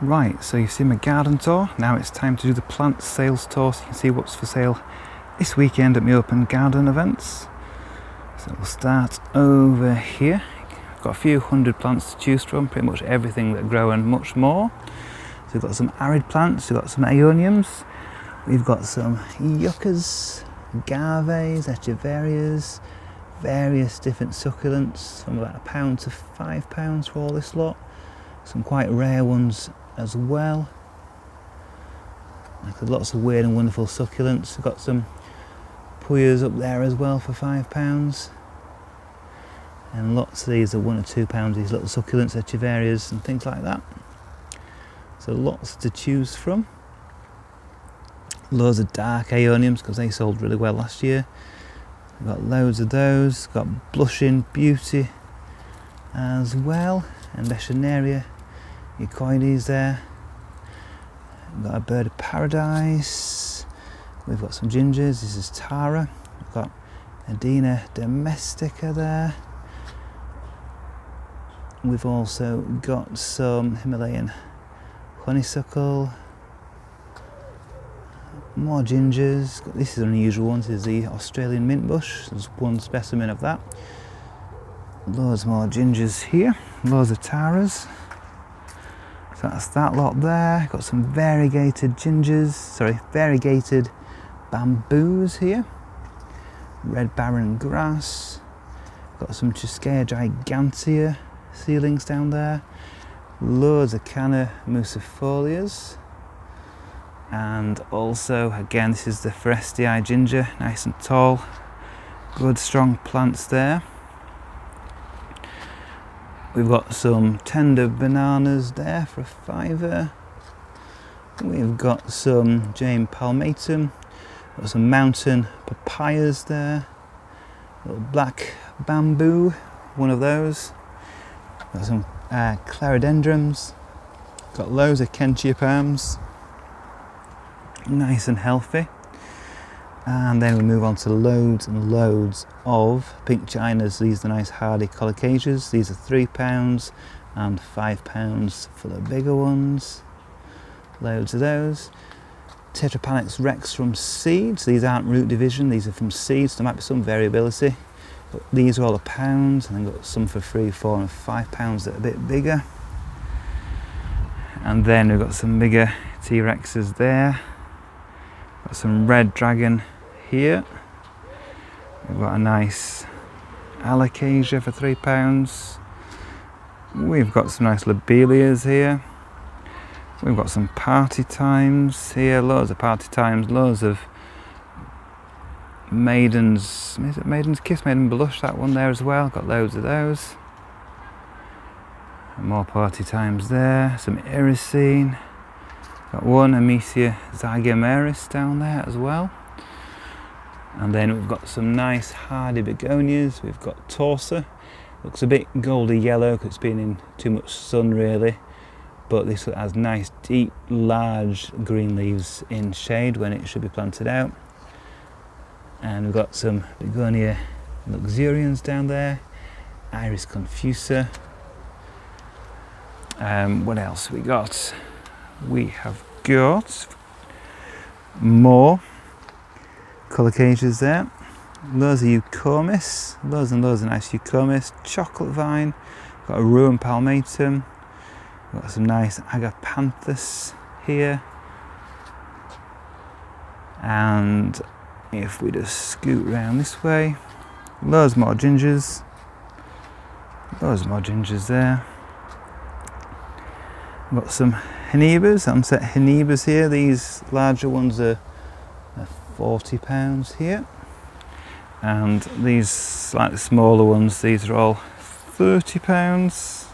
Right, so you've seen my garden tour. Now it's time to do the plant sales tour so you can see what's for sale this weekend at my open garden events. So we'll start over here. I've got a few hundred plants to choose from, pretty much everything that grow and much more. So we've got some arid plants, we've got some aeoniums, we've got some yuccas, agaves, echeverias, various different succulents, from about £1 to £5 for all this lot. Some quite rare ones as well. Like lots of weird and wonderful succulents. We've got some puyas up there as well for £5. And lots of these are £1 or £2, these little succulents, echeverias and things like that. So lots to choose from. Loads of dark aeoniums because they sold really well last year. We've got loads of those. Got blushing beauty as well. And Begonia Luxurians there. We've got a bird of paradise. We've got some gingers. This is Tara. We've got Adina domestica there. We've also got some Himalayan honeysuckle. More gingers. This is an unusual one. This is the Australian mint bush. There's one specimen of that. Loads more gingers here. Loads of taras. So that's that lot there. Got some variegated variegated bamboos here. Red barren grass. Got some Chiskea gigantea ceilings down there. Loads of Canna musifolias. And also, again, this is the Forestii ginger, nice and tall. Good strong plants there. We've got some tender bananas there for £5. We've got some Jane palmatum. Got some mountain papayas there. Little black bamboo, one of those. Got some clerodendrons. Got loads of kentia palms. Nice and healthy. And then we move on to loads and loads of pink chinas. These are the nice hardy colocasias. These are £3 and £5 for the bigger ones. Loads of those. Tetrapanax rex from seeds. These aren't root division, these are from seeds. There might be some variability. But these are all £1, and then got some for £3, £4 and £5 that are a bit bigger. And then we've got some bigger T-Rexes there. Got some red dragon here. We've got a nice alocasia for £3. We've got some nice lobelias here. We've got some party times here, loads of party times, loads of maidens. Is it Maiden's Kiss, Maiden Blush, that one there as well. Got loads of those. And more party times there. Some irisine. Got one Amicia zygomeris down there as well. And then we've got some nice hardy begonias. We've got Torsa. Looks a bit goldy yellow because it's been in too much sun really. But this has nice deep large green leaves in shade when it should be planted out. And we've got some Begonia Luxurians down there. Iris confusa. What else we got? We have got more colocasias there. Loads of eucomis, loads and loads of nice eucomis. Chocolate vine, got a ruin palmatum. Got some nice agapanthus here. And if we just scoot around this way, loads more gingers. Loads more gingers there. We've got some Henebas, unset Henebas here. These larger ones are £40 here. And these slightly smaller ones, these are all £30.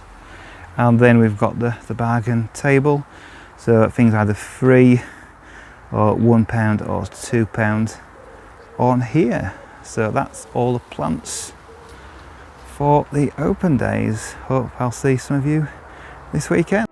And then we've got the bargain table. So things either free or £1 or £2 on here. So that's all the plants for the open days. Hope I'll see some of you this weekend.